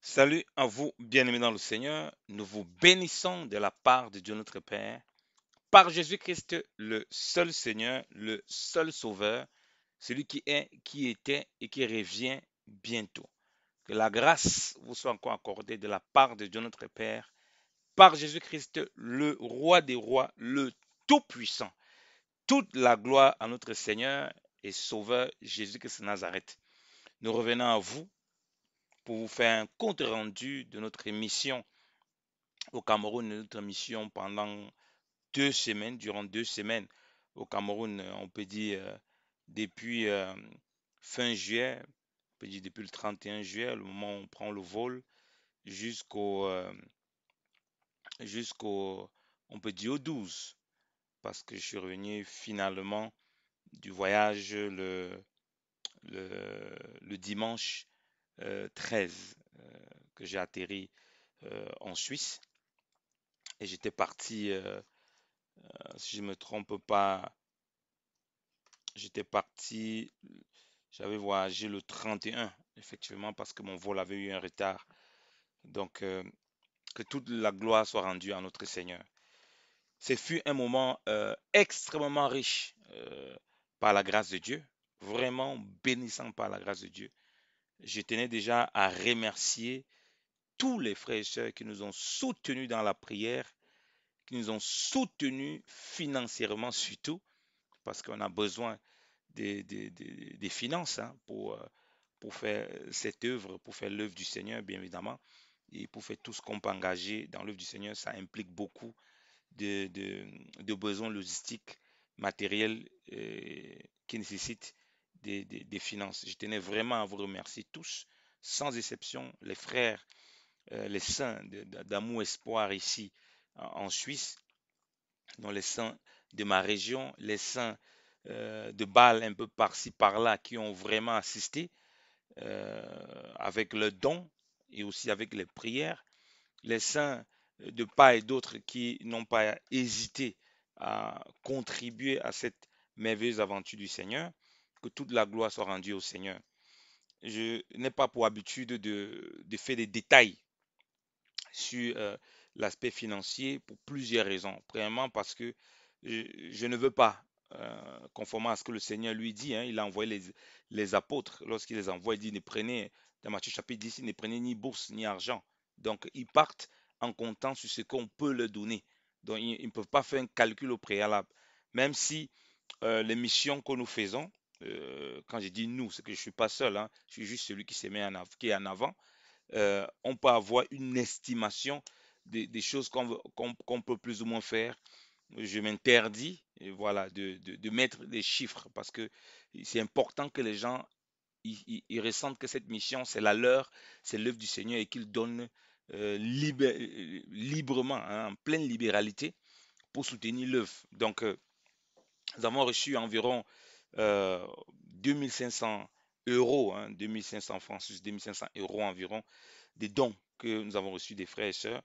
Salut à vous, bien-aimés dans le Seigneur. Nous vous bénissons de la part de Dieu notre Père, par Jésus-Christ, le seul Seigneur, le seul Sauveur, celui qui est, qui était et qui revient bientôt. Que la grâce vous soit encore accordée de la part de Dieu notre Père, par Jésus-Christ, le Roi des rois, le Tout-Puissant. Toute la gloire à notre Seigneur et Sauveur Jésus-Christ de Nazareth. Nous revenons à vous pour vous faire un compte rendu de notre émission au Cameroun, notre mission pendant 2 semaines, durant 2 semaines au Cameroun, on peut dire depuis fin juillet, on peut dire depuis le 31 juillet, le moment où on prend le vol, jusqu'au, euh, jusqu'au, on peut dire au 12, parce que je suis revenu finalement du voyage le dimanche 13, que j'ai atterri en Suisse. Et j'étais parti, si je ne me trompe pas, j'étais parti, j'avais voyagé le 31, effectivement, parce que mon vol avait eu un retard. Donc, que toute la gloire soit rendue à notre Seigneur. Ce fut un moment extrêmement riche par la grâce de Dieu, vraiment bénissant par la grâce de Dieu. Je tenais déjà à remercier tous les frères et sœurs qui nous ont soutenus dans la prière, qui nous ont soutenus financièrement surtout, parce qu'on a besoin des finances hein, pour faire cette œuvre, pour faire l'œuvre du Seigneur, bien évidemment, et pour faire tout ce qu'on peut engager dans l'œuvre du Seigneur, ça implique beaucoup de, de- de besoins logistiques, matériels qui nécessitent des finances. Je tenais vraiment à vous remercier tous, sans exception, les frères, les saints d'amour espoir ici en Suisse, dont les saints de ma région, les saints de Bâle un peu par-ci par-là qui ont vraiment assisté avec le don et aussi avec les prières. Les saints de part et d'autre qui n'ont pas hésité à contribuer à cette merveilleuse aventure du Seigneur. Que toute la gloire soit rendue au Seigneur. Je n'ai pas pour habitude de faire des détails sur l'aspect financier pour plusieurs raisons. Premièrement, parce que je ne veux pas, conformément à ce que le Seigneur lui dit, hein, il a envoyé les apôtres, lorsqu'il les envoie, il dit, ne prenez, dans Matthieu chapitre 10, ne prenez ni bourse ni argent. Donc, ils partent en comptant sur ce qu'on peut leur donner. Donc, ils ne peuvent pas faire un calcul au préalable. Même si les missions que nous faisons, quand je dis nous, c'est que je ne suis pas seul, hein, je suis juste celui qui se met qui est en avant, on peut avoir une estimation des choses qu'on peut plus ou moins faire. Je m'interdis, voilà, de mettre des chiffres parce que c'est important que les gens ils ressentent que cette mission, c'est la leur, c'est l'œuvre du Seigneur et qu'ils donnent librement, hein, en pleine libéralité pour soutenir l'œuvre. Donc, nous avons reçu environ 2500 euros, hein, 2500 francs suisses, 2500 euros environ, des dons que nous avons reçus des frères et sœurs.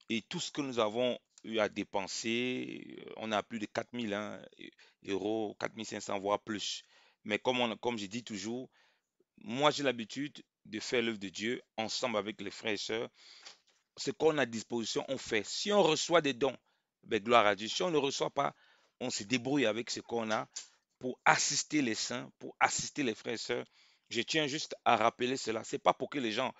Et tout ce que nous avons eu à dépenser, on a plus de 4000 hein, euros, 4500 voire plus. Mais comme je dis toujours, moi j'ai l'habitude de faire l'œuvre de Dieu ensemble avec les frères et sœurs. Ce qu'on a à disposition, on fait. Si on reçoit des dons, ben, gloire à Dieu. Si on ne reçoit pas, on se débrouille avec ce qu'on a pour assister les saints, pour assister les frères et sœurs. Je tiens juste à rappeler cela. C'est pas pour que les gens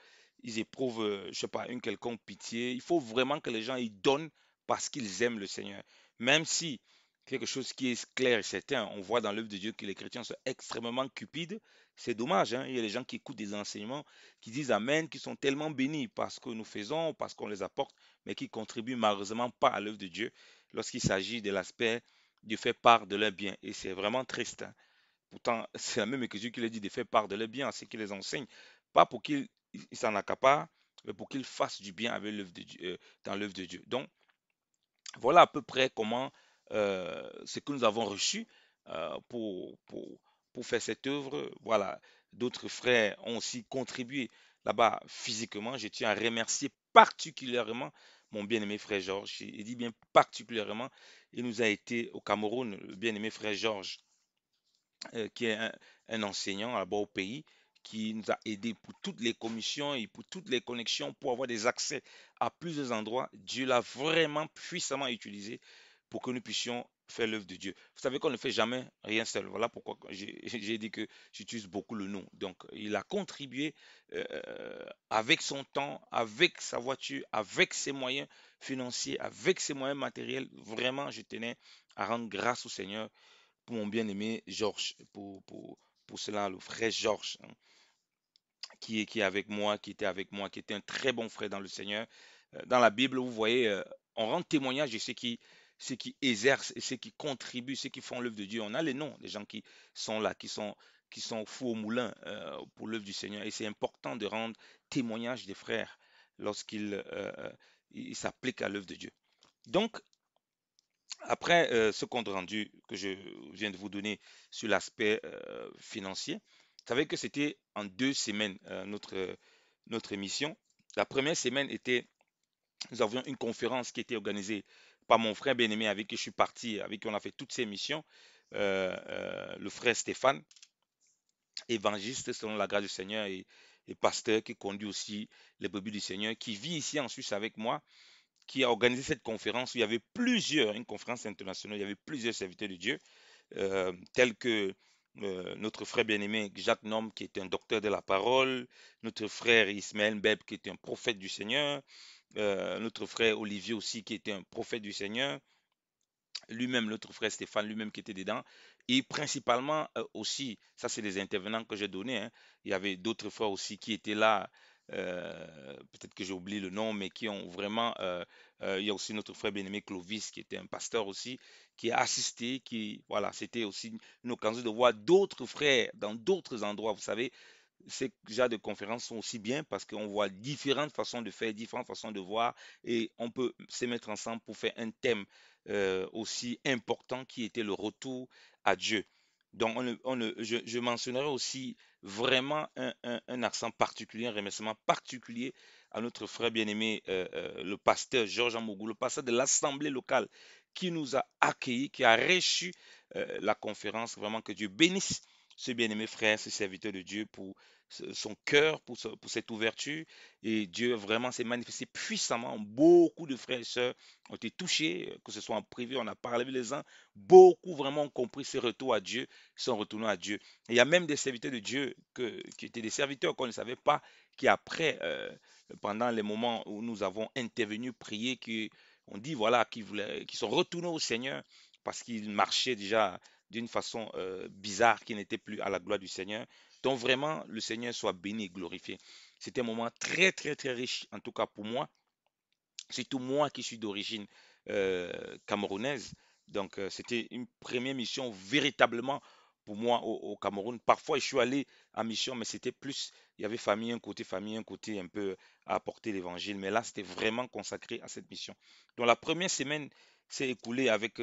ils éprouvent, je sais pas, une quelconque pitié. Il faut vraiment que les gens ils donnent parce qu'ils aiment le Seigneur. Même si quelque chose qui est clair et certain, on voit dans l'œuvre de Dieu que les chrétiens sont extrêmement cupides. C'est dommage, hein. Il y a des gens qui écoutent des enseignements, qui disent Amen, qui sont tellement bénis par ce que nous faisons, parce qu'on les apporte, mais qui contribuent malheureusement pas à l'œuvre de Dieu lorsqu'il s'agit de l'aspect de faire part de leurs biens. Et c'est vraiment triste, hein. Pourtant, c'est la même écriture qui les dit de faire part de leurs biens à ceux qui les enseignent. Pas pour qu'ils s'en accaparent, mais pour qu'ils fassent du bien avec l'œuvre de Dieu, dans l'œuvre de Dieu. Donc, voilà à peu près comment ce que nous avons reçu pour faire cette œuvre. Voilà, d'autres frères ont aussi contribué là-bas physiquement. Je tiens à remercier particulièrement mon bien-aimé frère Georges. Il dit bien particulièrement, il nous a été au Cameroun, le bien-aimé frère Georges qui est un enseignant là-bas au pays, qui nous a aidés pour toutes les commissions et pour toutes les connexions, pour avoir des accès à plusieurs endroits. Dieu l'a vraiment puissamment utilisé pour que nous puissions faire l'œuvre de Dieu. Vous savez qu'on ne fait jamais rien seul. Voilà pourquoi j'ai dit que j'utilise beaucoup le nom. Donc, il a contribué avec son temps, avec sa voiture, avec ses moyens financiers, avec ses moyens matériels. Vraiment, je tenais à rendre grâce au Seigneur pour mon bien-aimé Georges, pour cela, le frère Georges, hein, qui est avec moi, qui était avec moi, qui était un très bon frère dans le Seigneur. Dans la Bible, vous voyez, on rend témoignage de ceux qui exercent et ceux qui contribuent, ceux qui font l'œuvre de Dieu. On a les noms des gens qui sont là, qui sont fous au moulin pour l'œuvre du Seigneur. Et c'est important de rendre témoignage des frères lorsqu'ils ils s'appliquent à l'œuvre de Dieu. Donc, après ce compte rendu que je viens de vous donner sur l'aspect financier, vous savez que c'était en 2 semaines notre émission. La première semaine était, nous avions une conférence qui était organisée par mon frère bien-aimé avec qui je suis parti, avec qui on a fait toutes ces missions, le frère Stéphane, évangéliste selon la grâce du Seigneur et pasteur qui conduit aussi les brebis du Seigneur, qui vit ici en Suisse avec moi, qui a organisé cette conférence où il y avait une conférence internationale, il y avait plusieurs serviteurs de Dieu, tels que notre frère bien-aimé Jacques Nom, qui était un docteur de la parole, notre frère Ismaël Mbeb, qui était un prophète du Seigneur, notre frère Olivier aussi, qui était un prophète du Seigneur, lui-même, notre frère Stéphane, lui-même qui était dedans, et principalement aussi, ça c'est les intervenants que j'ai donnés, hein, il y avait d'autres frères aussi qui étaient là, peut-être que j'ai oublié le nom, mais qui ont vraiment, il y a aussi notre frère bien-aimé Clovis, qui était un pasteur aussi, qui a assisté, qui, voilà, c'était aussi une occasion de voir d'autres frères dans d'autres endroits, vous savez, ces genres de conférences sont aussi bien parce qu'on voit différentes façons de faire, différentes façons de voir et on peut se mettre ensemble pour faire un thème aussi important qui était le retour à Dieu. Donc, je mentionnerai aussi vraiment un accent particulier, un remerciement particulier à notre frère bien-aimé, le pasteur Georges Amougou, le pasteur de l'Assemblée locale qui nous a accueillis, qui a reçu la conférence. Vraiment que Dieu bénisse ce bien-aimé frère, ce serviteur de Dieu pour son cœur, pour cette ouverture. Et Dieu vraiment s'est manifesté puissamment. Beaucoup de frères et sœurs ont été touchés, que ce soit en privé, on a parlé avec les uns. Beaucoup vraiment ont compris ce retour à Dieu, sont retournés à Dieu. Et il y a même des serviteurs de Dieu qui étaient des serviteurs qu'on ne savait pas, qui après, pendant les moments où nous avons intervenu, prié, qui ont dit voilà, qui sont retournés au Seigneur parce qu'ils marchaient déjà d'une façon bizarre qui n'était plus à la gloire du Seigneur. Donc vraiment, le Seigneur soit béni et glorifié. C'était un moment très, très, très riche, en tout cas pour moi, surtout moi qui suis d'origine camerounaise. Donc c'était une première mission véritablement pour moi au Cameroun. Parfois, je suis allé en mission, mais c'était plus, il y avait famille, un côté un peu à apporter l'évangile. Mais là, c'était vraiment consacré à cette mission. Donc la première semaine s'est écoulée avec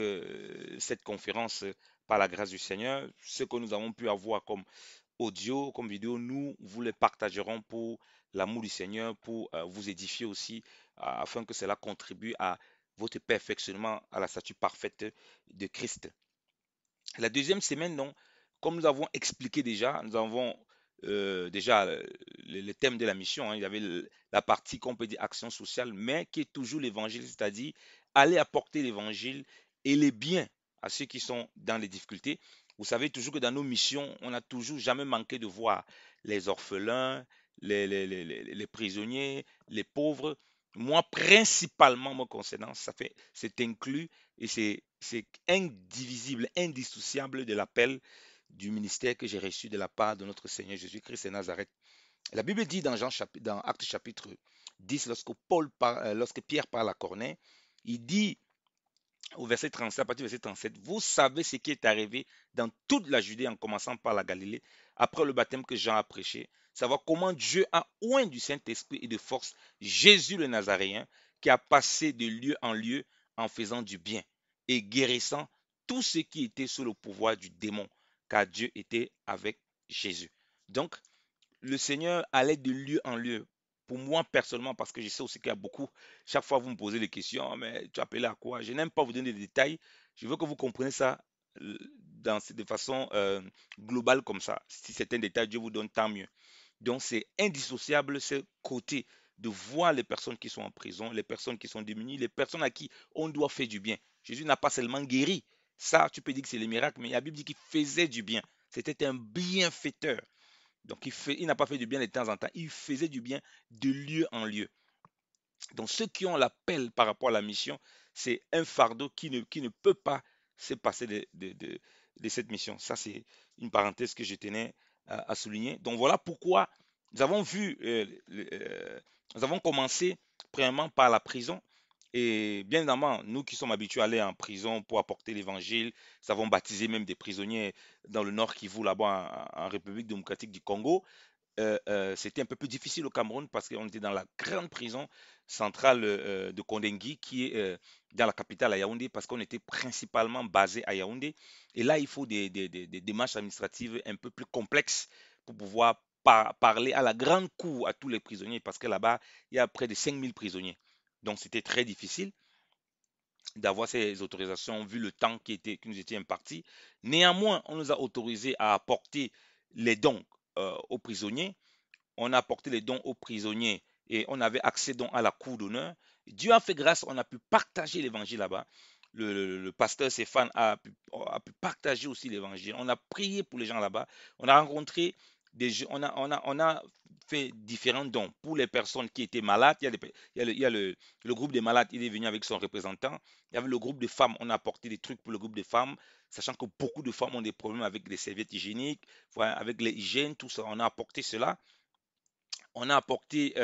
cette conférence par la grâce du Seigneur. Ce que nous avons pu avoir comme audio, comme vidéo, nous vous les partagerons pour l'amour du Seigneur, pour vous édifier aussi, afin que cela contribue à votre perfectionnement à la statue parfaite de Christ. La deuxième semaine, donc, comme nous avons expliqué déjà, nous avons déjà le thème de la mission, hein, il y avait la partie qu'on peut dire action sociale, mais qui est toujours l'évangile, c'est-à-dire aller apporter l'évangile et les biens à ceux qui sont dans les difficultés. Vous savez toujours que dans nos missions, on n'a toujours jamais manqué de voir les orphelins, les prisonniers, les pauvres. Moi, principalement, me concernant, c'est inclus et c'est indivisible, indissociable de l'appel du ministère que j'ai reçu de la part de notre Seigneur Jésus-Christ de Nazareth. La Bible dit dans Actes chapitre 10, lorsque Pierre parle à Corneille, il dit au verset 37, à partir du verset 37, vous savez ce qui est arrivé dans toute la Judée en commençant par la Galilée, après le baptême que Jean a prêché, savoir comment Dieu a oint du Saint-Esprit et de force Jésus le Nazaréen, qui a passé de lieu en lieu en faisant du bien et guérissant tous ceux qui étaient sous le pouvoir du démon, car Dieu était avec Jésus. Donc, le Seigneur allait de lieu en lieu. Pour moi personnellement, parce que je sais aussi qu'il y a beaucoup, chaque fois vous me posez des questions, mais tu appelles à quoi? Je n'aime pas vous donner des détails. Je veux que vous compreniez ça de façon globale comme ça. Si c'est un détail, Dieu vous donne tant mieux. Donc, c'est indissociable ce côté de voir les personnes qui sont en prison, les personnes qui sont démunies, les personnes à qui on doit faire du bien. Jésus n'a pas seulement guéri. Ça, tu peux dire que c'est les miracles, mais la Bible dit qu'il faisait du bien. C'était un bienfaiteur. Donc, il n'a pas fait du bien de temps en temps, il faisait du bien de lieu en lieu. Donc, ceux qui ont l'appel par rapport à la mission, c'est un fardeau qui ne peut pas se passer de cette mission. Ça, c'est une parenthèse que je tenais à souligner. Donc, voilà pourquoi nous avons vu, nous avons commencé premièrement par la prison. Et bien évidemment, nous qui sommes habitués à aller en prison pour apporter l'évangile, nous avons baptisé même des prisonniers dans le Nord Kivu, là-bas en République démocratique du Congo. C'était un peu plus difficile au Cameroun parce qu'on était dans la grande prison centrale de Kondengui qui est dans la capitale à Yaoundé parce qu'on était principalement basé à Yaoundé. Et là, il faut des démarches administratives un peu plus complexes pour pouvoir parler à la grande cour à tous les prisonniers parce que là-bas, il y a près de 5000 prisonniers. Donc, c'était très difficile d'avoir ces autorisations vu le temps qui nous était imparti. Néanmoins, on nous a autorisé à apporter les dons aux prisonniers. On a apporté les dons aux prisonniers et on avait accès donc à la cour d'honneur. Dieu a fait grâce, on a pu partager l'évangile là-bas. Le pasteur Stéphane a pu partager aussi l'évangile. On a prié pour les gens là-bas. On a rencontré on a fait différents dons pour les personnes qui étaient malades. Il y a le groupe des malades, il est venu avec son représentant. Il y avait le groupe de femmes, on a apporté des trucs pour le groupe de femmes, sachant que beaucoup de femmes ont des problèmes avec les serviettes hygiéniques, voilà, avec les hygiènes, tout ça. On a apporté cela. On a apporté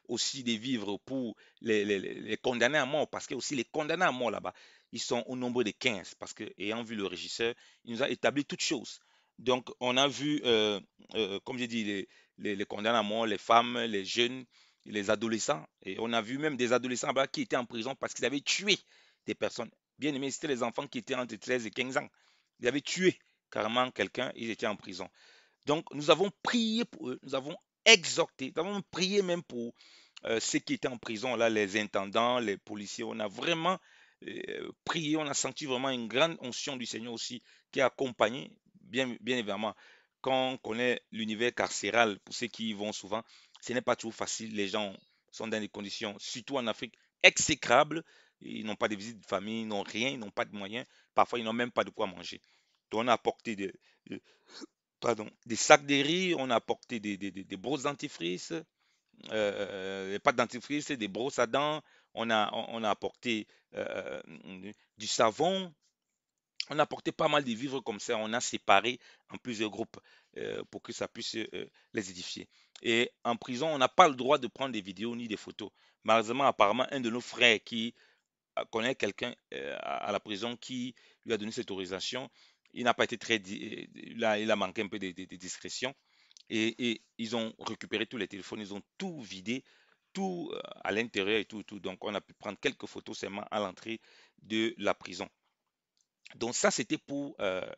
aussi des vivres pour les condamnés à mort, parce que aussi les condamnés à mort là-bas, ils sont au nombre de 15, parce que ayant vu le régisseur, il nous a établi toutes choses. Donc, on a vu, comme j'ai dit, les condamnés à mort, les femmes, les jeunes, les adolescents, et on a vu même des adolescents là-bas qui étaient en prison parce qu'ils avaient tué des personnes. Bien aimé, c'était les enfants qui étaient entre 13 et 15 ans. Ils avaient tué carrément quelqu'un, ils étaient en prison. Donc, nous avons prié pour eux, nous avons exhorté, nous avons prié même pour ceux qui étaient en prison, là, les intendants, les policiers. On a vraiment prié, on a senti vraiment une grande onction du Seigneur aussi qui a accompagné, bien évidemment, quand on connaît l'univers carcéral, pour ceux qui y vont souvent, ce n'est pas toujours facile. Les gens sont dans des conditions, surtout en Afrique, exécrables. Ils n'ont pas de visite de famille, ils n'ont rien, ils n'ont pas de moyens. Parfois, ils n'ont même pas de quoi manger. Donc, on a apporté pardon, des sacs de riz, on a apporté des brosses dentifrice, des pâtes dentifrice, des brosses à dents, on a apporté euh, du savon, on a apporté pas mal de vivres comme ça, on a séparé en plusieurs groupes pour que ça puisse les édifier. Et en prison, on n'a pas le droit de prendre des vidéos ni des photos. Malheureusement, apparemment, un de nos frères qui connaît quelqu'un à la prison qui lui a donné cette autorisation. Il n'a pas été il a manqué un peu de discrétion et ils ont récupéré tous les téléphones, ils ont tout vidé, tout à l'intérieur et tout, tout. Donc on a pu prendre quelques photos seulement à l'entrée de la prison. Donc ça, c'était pour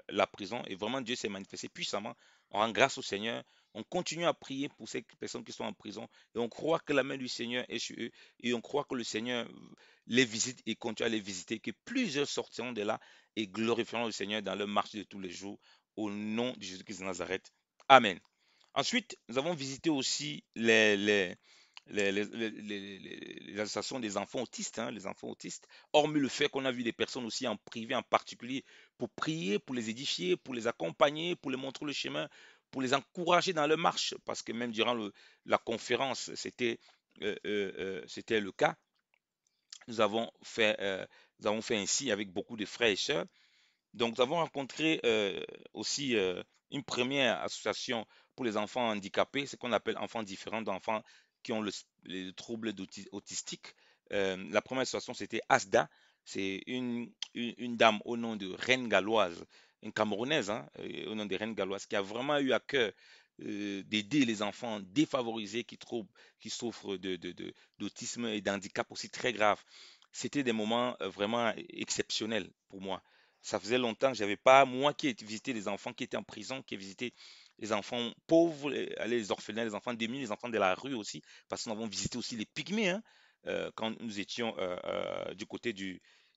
la prison et vraiment Dieu s'est manifesté puissamment. On rend grâce au Seigneur. On continue à prier pour ces personnes qui sont en prison et on croit que la main du Seigneur est sur eux et on croit que le Seigneur les visite et continue à les visiter, que plusieurs sortiront de là et glorifieront le Seigneur dans leur marche de tous les jours au nom de Jésus-Christ de Nazareth. Amen. Ensuite, nous avons visité aussi les associations des enfants autistes, hein, les enfants autistes, hormis le fait qu'on a vu des personnes aussi en privé en particulier pour prier, pour les édifier, pour les accompagner, pour les montrer le chemin, pour les encourager dans leur marche, parce que même durant la conférence, c'était le cas. Nous avons fait, euh, nous avons fait ainsi avec beaucoup de frères et sœurs. Donc, nous avons rencontré aussi une première association pour les enfants handicapés, ce qu'on appelle enfants différents, d'enfants qui ont le trouble autistique. La première association, c'était ASDA. C'est une dame au nom de Reine Galloise, une Camerounaise, hein, au nom de Reine Galloise, qui a vraiment eu à cœur d'aider les enfants défavorisés qui souffrent d'autisme et d'handicap aussi très grave. C'était des moments vraiment exceptionnels pour moi. Ça faisait longtemps que j'avais pas, moi qui ai visité les enfants qui étaient en prison, qui ai visité les enfants pauvres, les orphelins, les enfants démunis, les enfants de la rue aussi, parce que nous avons visité aussi les pygmées, hein, quand nous étions du côté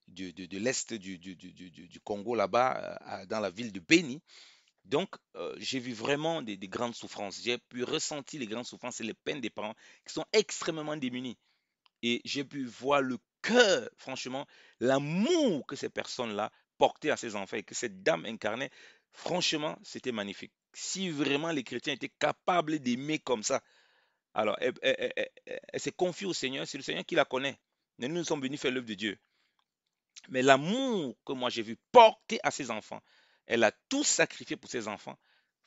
de l'Est du Congo là-bas, dans la ville de Beni. Donc, j'ai vu vraiment des grandes souffrances. J'ai pu ressentir les grandes souffrances et les peines des parents qui sont extrêmement démunis. Et j'ai pu voir le cœur, franchement, l'amour que ces personnes-là portaient à ces enfants et que cette dame incarnait. Franchement, c'était magnifique. Si vraiment les chrétiens étaient capables d'aimer comme ça, alors elle s'est confiée au Seigneur, c'est le Seigneur qui la connaît. Mais nous sommes venus faire l'œuvre de Dieu. Mais l'amour que moi j'ai vu porter à ses enfants, elle a tout sacrifié pour ses enfants.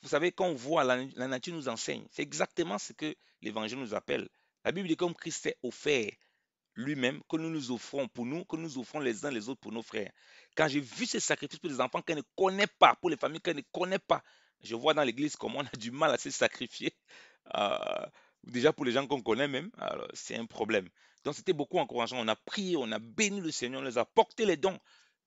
Vous savez, quand on voit la nature nous enseigne, c'est exactement ce que l'évangile nous appelle. La Bible dit comme Christ s'est offert lui-même, que nous nous offrons pour nous, que nous offrons les uns les autres pour nos frères. Quand j'ai vu ce sacrifice pour les enfants qu'elle ne connaît pas, pour les familles qu'elle ne connaît pas, je vois dans l'église comment on a du mal à se sacrifier. Euh, Déjà pour les gens qu'on connaît même, alors c'est un problème. Donc c'était beaucoup encourageant. On a prié, on a béni le Seigneur, on les a porté les dons.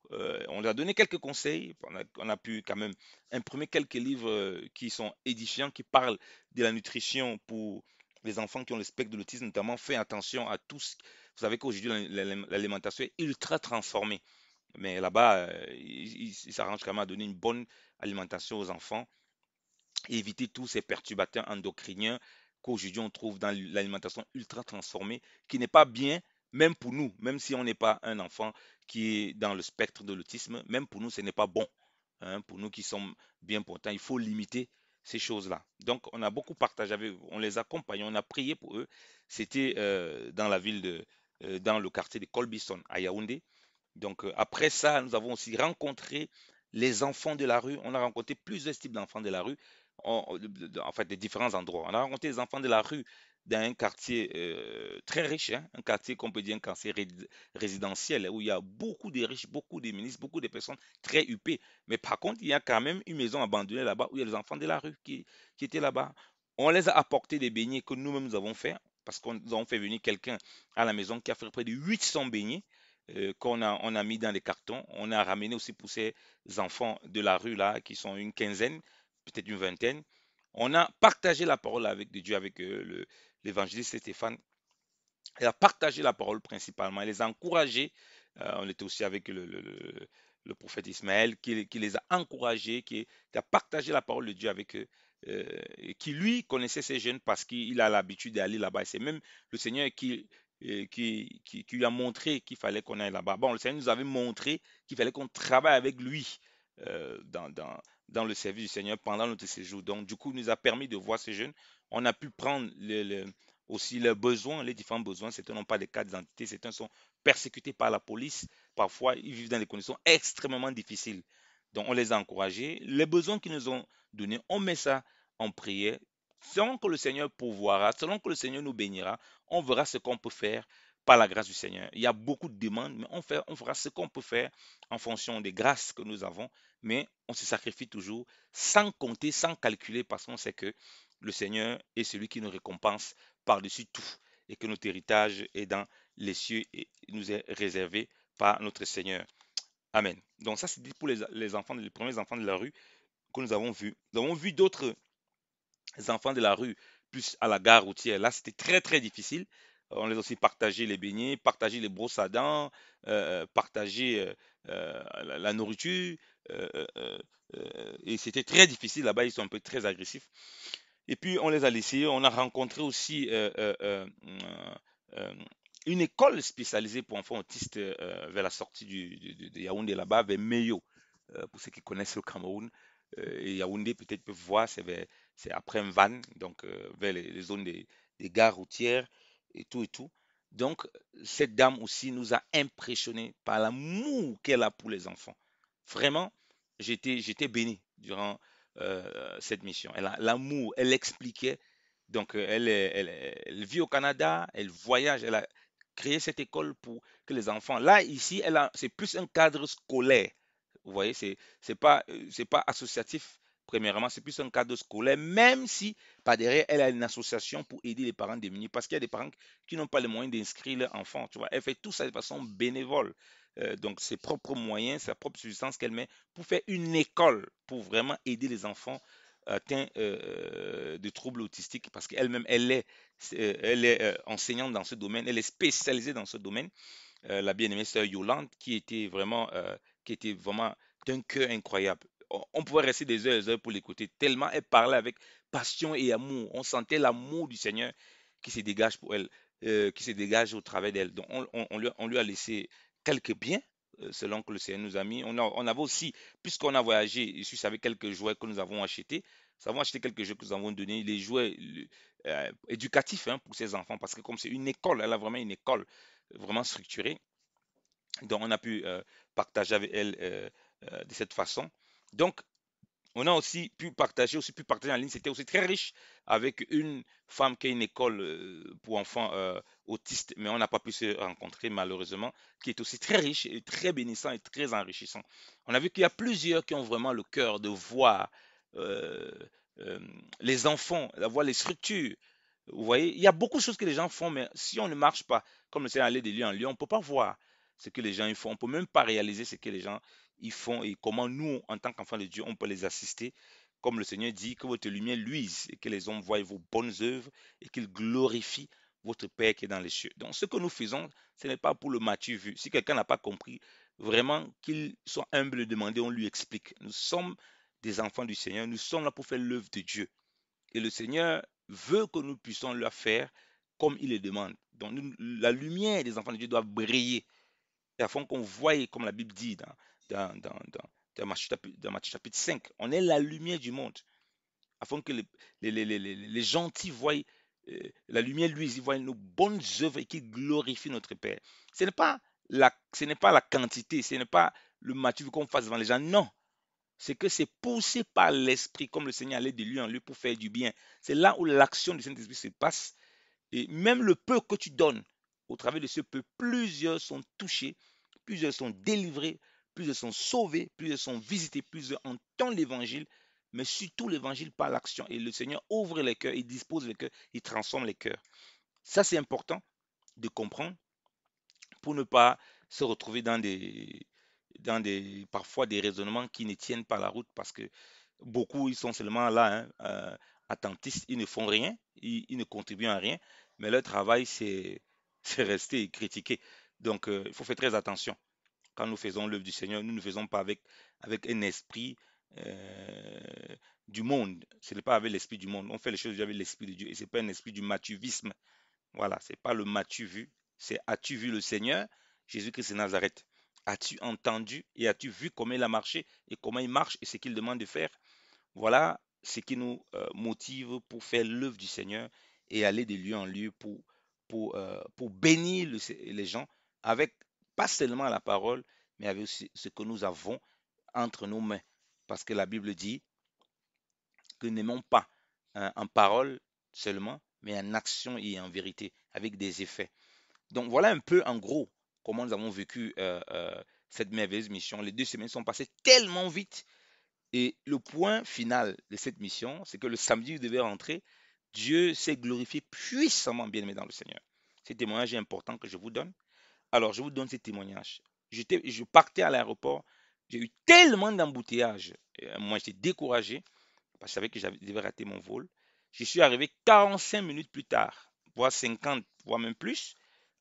On leur a donné quelques conseils. On a pu quand même imprimer quelques livres qui sont édifiants, qui parlent de la nutrition pour les enfants qui ont le spectre de l'autisme, notamment. Fait attention à tous. Vous savez qu'aujourd'hui, l'alimentation est ultra transformée. Mais là-bas, ils s'arrangent quand même à donner une bonne alimentation aux enfants et éviter tous ces perturbateurs endocriniens qu'aujourd'hui on trouve dans l'alimentation ultra transformée, qui n'est pas bien, même pour nous, même si on n'est pas un enfant qui est dans le spectre de l'autisme, même pour nous, ce n'est pas bon. Hein. Pour nous qui sommes bien portants, il faut limiter ces choses-là. Donc, on a beaucoup partagé avec eux, on les accompagne, on a prié pour eux. C'était dans la ville dans le quartier de Colbison à Yaoundé. Donc, après ça, nous avons aussi rencontré les enfants de la rue. On a rencontré plusieurs types d'enfants de la rue, en fait, de différents endroits. On a rencontré les enfants de la rue dans un quartier très riche, hein, un quartier qu'on peut dire un quartier résidentiel, où il y a beaucoup de riches, beaucoup de ministres, beaucoup de personnes très huppées. Mais par contre, il y a quand même une maison abandonnée là-bas où il y a les enfants de la rue qui étaient là-bas. On les a apporté des beignets que nous-mêmes nous avons fait, parce qu'on nous avons fait venir quelqu'un à la maison qui a fait près de 800 beignets on a mis dans les cartons. On a ramené aussi pour ces enfants de la rue là, qui sont une quinzaine, peut-être une vingtaine. On a partagé la parole avec de Dieu, avec l'évangéliste Stéphane. Il a partagé la parole principalement. Il les a encouragés. On était aussi avec le prophète Ismaël qui les a encouragés, qui a partagé la parole de Dieu avec eux. Et qui lui connaissait ces jeunes parce qu'il a l'habitude d'aller là-bas. Et c'est même le Seigneur qui lui a montré qu'il fallait qu'on aille là-bas. Bon, le Seigneur nous avait montré qu'il fallait qu'on travaille avec lui euh, dans, dans, dans le service du Seigneur pendant notre séjour. Donc, du coup, il nous a permis de voir ces jeunes. On a pu prendre aussi leurs besoins, les différents besoins. Certains n'ont pas de carte d'identité, certains sont persécutés par la police. Parfois, ils vivent dans des conditions extrêmement difficiles. Donc, on les a encouragés. Les besoins qu'ils nous ont donnés, on met ça en prière. Selon que le Seigneur pourvoira, selon que le Seigneur nous bénira, on verra ce qu'on peut faire par la grâce du Seigneur. Il y a beaucoup de demandes, mais on fera ce qu'on peut faire en fonction des grâces que nous avons, mais on se sacrifie toujours sans compter, sans calculer, parce qu'on sait que le Seigneur est celui qui nous récompense par-dessus tout et que notre héritage est dans les cieux et nous est réservé par notre Seigneur. Amen. Donc ça, c'est dit pour les enfants, les premiers enfants de la rue que nous avons vus. Nous avons vu d'autres enfants de la rue plus à la gare routière. Là, c'était très, très difficile. On les a aussi partagé les beignets, partagé les brosses à dents, partagé la nourriture. euh, euh, et c'était très difficile. Là-bas, ils sont un peu très agressifs. Et puis, on les a laissés. On a rencontré aussi euh, une école spécialisée pour enfants autistes vers la sortie de Yaoundé là-bas, vers Meyo. Pour ceux qui connaissent le Cameroun. Et Yaoundé, peut-être peuvent voir, c'est après un van, donc vers les zones des gares routières et tout et tout. Donc, cette dame aussi nous a impressionnés par l'amour qu'elle a pour les enfants. Vraiment, j'étais béni durant cette mission. Elle a l'amour, elle expliquait. Donc, elle vit au Canada, elle voyage, elle a créé cette école pour que les enfants. Là, ici, c'est plus un cadre scolaire. Vous voyez, c'est pas associatif, premièrement, c'est plus un cadre scolaire, même si par derrière, elle a une association pour aider les parents démunis, parce qu'il y a des parents qui n'ont pas les moyens d'inscrire leur enfant, tu vois. Elle fait tout ça de façon bénévole. Donc, ses propres moyens, sa propre substance qu'elle met pour faire une école, pour vraiment aider les enfants atteints de troubles autistiques, parce qu'elle-même, elle est enseignante dans ce domaine, elle est spécialisée dans ce domaine. la bien-aimée sœur Yolande, qui était vraiment d'un cœur incroyable. On pouvait rester des heures et des heures pour l'écouter, tellement elle parlait avec passion et amour. On sentait l'amour du Seigneur qui se dégage pour elle, qui se dégage au travers d'elle. Donc, on lui a laissé quelques biens, selon que le Seigneur nous a mis. On avait aussi, puisqu'on a voyagé, ici, avec quelques jouets que nous avons achetés. Nous avons acheté quelques jeux que nous avons donnés, les jouets éducatifs, hein, pour ces enfants, parce que comme c'est une école, elle a vraiment une école vraiment structurée. Donc, on a pu partager avec elle de cette façon. Donc, on a aussi pu partager en ligne. C'était aussi très riche avec une femme qui a une école pour enfants autistes, mais on n'a pas pu se rencontrer malheureusement, qui est aussi très riche et très bénissant et très enrichissant. On a vu qu'il y a plusieurs qui ont vraiment le cœur de voir euh, euh, les enfants, d'avoir les structures. Vous voyez, il y a beaucoup de choses que les gens font, mais si on ne marche pas, comme le Seigneur allait de lieu en lieu, on ne peut pas voir ce que les gens y font. On ne peut même pas réaliser ce que les gens y font et comment nous, en tant qu'enfants de Dieu, on peut les assister. Comme le Seigneur dit, que votre lumière luise et que les hommes voient vos bonnes œuvres et qu'ils glorifient votre Père qui est dans les cieux. Donc, ce que nous faisons, ce n'est pas pour le matu vu. Si quelqu'un n'a pas compris, vraiment qu'il soit humble de demander, on lui explique. Nous sommes des enfants du Seigneur, nous sommes là pour faire l'œuvre de Dieu. Et le Seigneur veut que nous puissions le faire comme il le demande. Donc, la lumière des enfants de Dieu doit briller afin qu'on voie, comme la Bible dit dans Matthieu chapitre 5, on est la lumière du monde, afin que les gentils voient la lumière, lui, ils voient nos bonnes œuvres et qu'ils glorifient notre Père. Ce n'est pas la quantité, ce n'est pas le Matthieu qu'on fasse devant les gens, non. C'est que c'est poussé par l'Esprit, comme le Seigneur allait de lui en lui pour faire du bien. C'est là où l'action du Saint-Esprit se passe. Et même le peu que tu donnes, au travers de ce peu, plusieurs sont touchés, plusieurs sont délivrés, plusieurs sont sauvés, plusieurs sont visités, plusieurs entendent l'évangile, mais surtout l'évangile par l'action. Et le Seigneur ouvre les cœurs, il dispose les cœurs, il transforme les cœurs. Ça, c'est important de comprendre pour ne pas se retrouver parfois des raisonnements qui ne tiennent pas la route parce que beaucoup, ils sont seulement là, hein, attentistes, ils ne font rien, ils ne contribuent à rien, mais leur travail, c'est rester et critiquer. Donc, il faut faire très attention. Quand nous faisons l'œuvre du Seigneur, nous ne faisons pas avec un esprit euh, du monde. Ce n'est pas avec l'esprit du monde. On fait les choses avec l'esprit de Dieu et ce n'est pas un esprit du mathuvisme. Voilà, c'est pas le m'as-tu vu, c'est as-tu vu le Seigneur, Jésus-Christ de Nazareth? As-tu entendu et as-tu vu comment il a marché et comment il marche et ce qu'il demande de faire? Voilà ce qui nous motive pour faire l'œuvre du Seigneur et aller de lieu en lieu pour bénir les gens avec pas seulement la parole, mais avec aussi ce que nous avons entre nos mains. Parce que la Bible dit que n'aimons pas en parole seulement, mais en action et en vérité, avec des effets. Donc voilà un peu en gros comment nous avons vécu cette merveilleuse mission. Les 2 semaines sont passées tellement vite. Et le point final de cette mission, c'est que le samedi, vous devez rentrer. Dieu s'est glorifié puissamment bien aimé dans le Seigneur. Ce témoignage est important que je vous donne. Alors, je vous donne ce témoignage. Je partais à l'aéroport. J'ai eu tellement d'embouteillages. Moi, j'étais découragé parce que je savais que j'avais devais rater mon vol. Je suis arrivé 45 minutes plus tard, voire 50, voire même plus,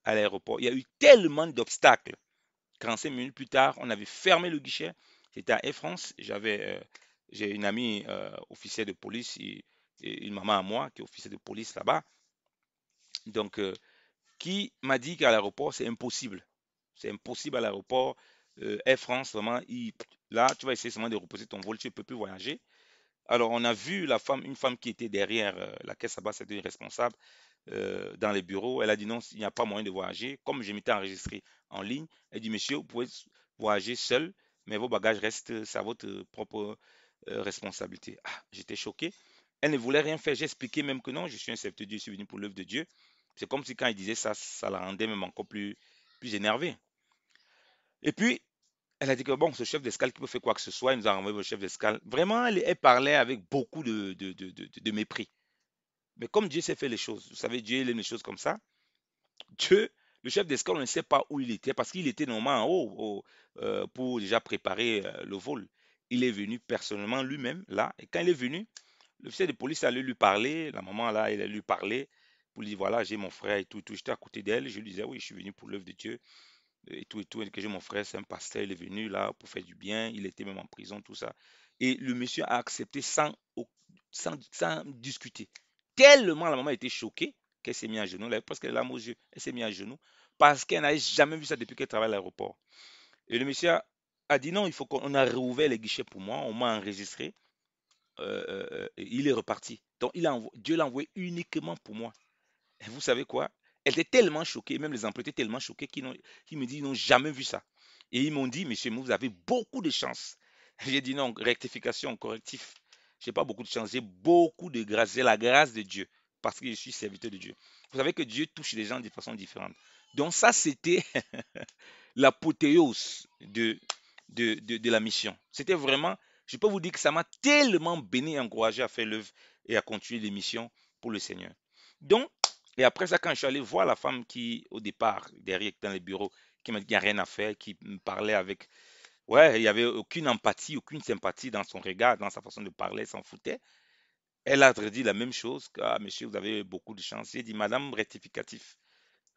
à l'aéroport. Il y a eu tellement d'obstacles. 45 minutes plus tard, on avait fermé le guichet. C'était à Air France. J'ai une amie officière de police et une maman à moi qui est officière de police là-bas. Donc, qui m'a dit qu'à l'aéroport, c'est impossible. C'est impossible à l'aéroport. Air France, vraiment, là, tu vas essayer seulement de reposer ton vol, tu ne peux plus voyager. Alors, on a vu une femme qui était derrière la caisse à bas, c'était une responsable dans les bureaux. Elle a dit non, il n'y a pas moyen de voyager. Comme je m'étais enregistré en ligne, elle dit monsieur, vous pouvez voyager seul, mais vos bagages restent, c'est à votre propre responsabilité. Ah, j'étais choqué. Elle ne voulait rien faire. J'ai expliqué même que non, je suis un serviteur de Dieu, je suis venu pour l'œuvre de Dieu. C'est comme si quand il disait ça, ça la rendait même encore plus énervée. Et puis, elle a dit que bon, ce chef d'escale qui peut faire quoi que ce soit, il nous a renvoyé le chef d'escale. Vraiment, elle parlait avec beaucoup de mépris. Mais comme Dieu sait faire les choses, vous savez, Dieu il aime les choses comme ça. Dieu, le chef d'escale, on ne sait pas où il était parce qu'il était normalement en haut pour déjà préparer le vol. Il est venu personnellement lui-même là. Et quand il est venu, l'officier de police allait lui parler. La maman là, elle allait lui parler pour lui dire voilà, j'ai mon frère et tout, tout. J'étais à côté d'elle. Je lui disais oui, je suis venu pour l'œuvre de Dieu. et tout, et que j'ai mon frère, c'est un pasteur, il est venu là pour faire du bien, il était même en prison, tout ça. Et le monsieur a accepté sans discuter. Tellement la maman était choquée qu'elle s'est mise à genoux, elle avait presque les larmes aux yeux, elle s'est mise à genoux parce qu'elle n'avait jamais vu ça depuis qu'elle travaille à l'aéroport. Et le monsieur a dit non, il faut qu'on a réouvert les guichets pour moi, on m'a enregistré, et il est reparti. Donc Dieu l'a envoyé uniquement pour moi. Et vous savez quoi? Elle était tellement choquée, même les employés étaient tellement choqués qu'ils me disent qu'ils n'ont jamais vu ça. Et ils m'ont dit, monsieur, vous avez beaucoup de chance. J'ai dit non, rectification, correctif. J'ai pas beaucoup de chance, j'ai beaucoup de grâce. J'ai la grâce de Dieu parce que je suis serviteur de Dieu. Vous savez que Dieu touche les gens de façon différente. Donc ça, c'était l'apothéose de la mission. C'était vraiment, je peux vous dire que ça m'a tellement béni et encouragé à faire l'œuvre et à continuer les missions pour le Seigneur. Donc, et après ça, quand je suis allé voir la femme qui, au départ, derrière dans les bureaux, qui m'a dit qu'il n'y a rien à faire, qui me parlait avec. Ouais, il n'y avait aucune empathie, aucune sympathie dans son regard, dans sa façon de parler, elle s'en foutait. Elle a dit la même chose, que, ah, monsieur, vous avez beaucoup de chance. J'ai dit, madame, rectificatif.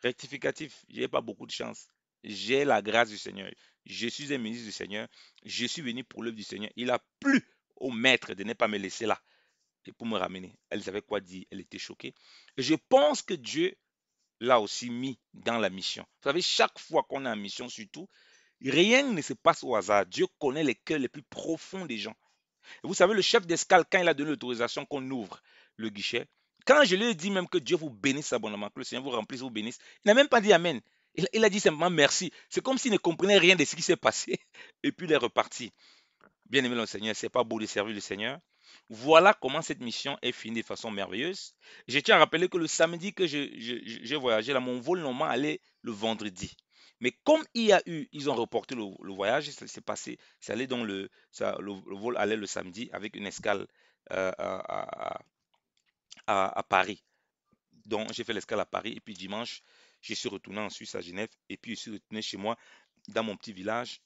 Rectificatif, je n'ai pas beaucoup de chance. J'ai la grâce du Seigneur. Je suis un ministre du Seigneur. Je suis venu pour l'œuvre du Seigneur. Il a plu au maître de ne pas me laisser là et pour me ramener. Elle savait quoi dire. Elle était choquée. Et je pense que Dieu l'a aussi mis dans la mission. Vous savez, chaque fois qu'on est en mission, surtout, rien ne se passe au hasard. Dieu connaît les cœurs les plus profonds des gens. Et vous savez, le chef d'escale, quand il a donné l'autorisation qu'on ouvre le guichet, quand je lui ai dit même que Dieu vous bénisse abondamment, que le Seigneur vous remplisse, vous bénisse, il n'a même pas dit Amen. Il a dit simplement merci. C'est comme s'il ne comprenait rien de ce qui s'est passé. Et puis il est reparti. Bien aimé le Seigneur, c'est pas beau de servir le Seigneur. Voilà comment cette mission est finie de façon merveilleuse. Je tiens à rappeler que le samedi que j'ai voyagé, là, mon vol normalement allait le vendredi. Mais comme ils ont reporté le voyage, c'est passé, c'est allé dans le vol allait le samedi avec une escale à Paris. Donc j'ai fait l'escale à Paris et puis dimanche, je suis retourné en Suisse à Genève et puis je suis retourné chez moi dans mon petit village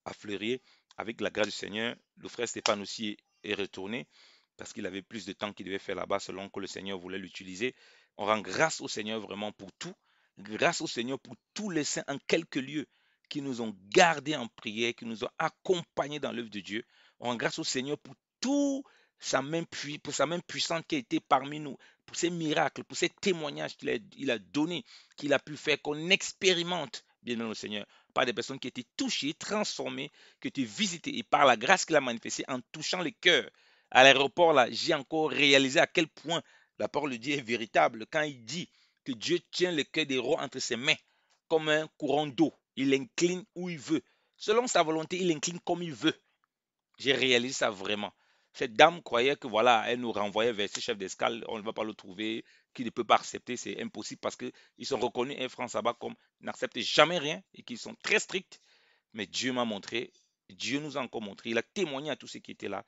à Fleurier avec la grâce du Seigneur. Le frère Stéphane aussi est retourné parce qu'il avait plus de temps qu'il devait faire là-bas selon que le Seigneur voulait l'utiliser. On rend grâce au Seigneur vraiment pour tout. Grâce au Seigneur pour tous les saints en quelques lieux qui nous ont gardés en prière, qui nous ont accompagnés dans l'œuvre de Dieu. On rend grâce au Seigneur pour tout pour sa main puissante qui a été parmi nous, pour ces miracles, pour ces témoignages qu'il a donnés, qu'il a pu faire, qu'on expérimente, bien aimé le Seigneur, par des personnes qui étaient touchées, transformées, qui étaient visitées, et par la grâce qu'il a manifestée en touchant les cœurs. À l'aéroport, là, j'ai encore réalisé à quel point la parole de Dieu est véritable quand il dit que Dieu tient le cœur des rois entre ses mains, comme un courant d'eau. Il incline où il veut. Selon sa volonté, il incline comme il veut. J'ai réalisé ça vraiment. Cette dame croyait que voilà, elle nous renvoyait vers ce chef d'escale, on ne va pas le trouver, qui ne peut pas accepter, c'est impossible parce qu'ils sont reconnus Air France là-bas comme n'acceptent jamais rien et qu'ils sont très stricts. Mais Dieu m'a montré, Dieu nous a encore montré, il a témoigné à tous ceux qui étaient là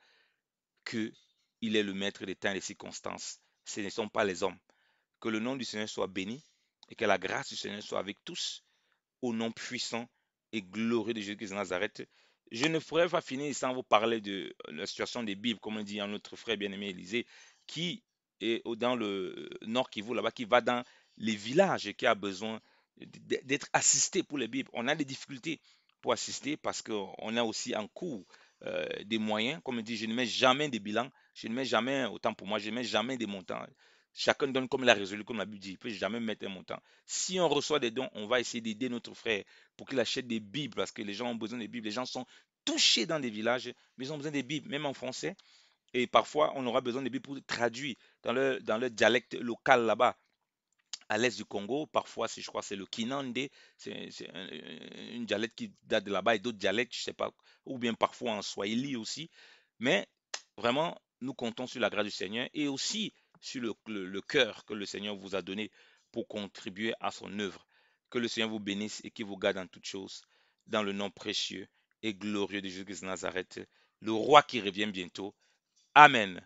que il est le maître des temps et des circonstances. Ce ne sont pas les hommes. Que le nom du Seigneur soit béni et que la grâce du Seigneur soit avec tous au nom puissant et glorieux de Jésus-Christ de Nazareth. Je ne pourrais pas finir sans vous parler de la situation des Bibles, comme on dit à notre frère bien-aimé Élisée, qui est dans le nord Kivu, là-bas, qui va dans les villages et qui a besoin d'être assisté pour les Bibles. On a des difficultés pour assister parce qu'on a aussi en cours des moyens. Comme on dit, je ne mets jamais des bilans, je ne mets jamais, autant pour moi, je ne mets jamais des montants. Chacun donne comme il a résolu, comme la Bible dit. Il ne peut jamais mettre un montant. Si on reçoit des dons, on va essayer d'aider notre frère pour qu'il achète des Bibles parce que les gens ont besoin des Bibles. Les gens sont touchés dans des villages, mais ils ont besoin des Bibles, même en français. Et parfois, on aura besoin des Bibles pour traduire dans leur dialecte local là-bas. À l'est du Congo, parfois, je crois, c'est le Kinande, c'est une dialecte qui date de là-bas et d'autres dialectes, je ne sais pas, ou bien parfois en Swahili aussi. Mais vraiment, nous comptons sur la grâce du Seigneur et aussi sur le cœur que le Seigneur vous a donné pour contribuer à son œuvre. Que le Seigneur vous bénisse et qu'il vous garde en toutes choses, dans le nom précieux et glorieux de Jésus de Nazareth, le roi qui revient bientôt. Amen.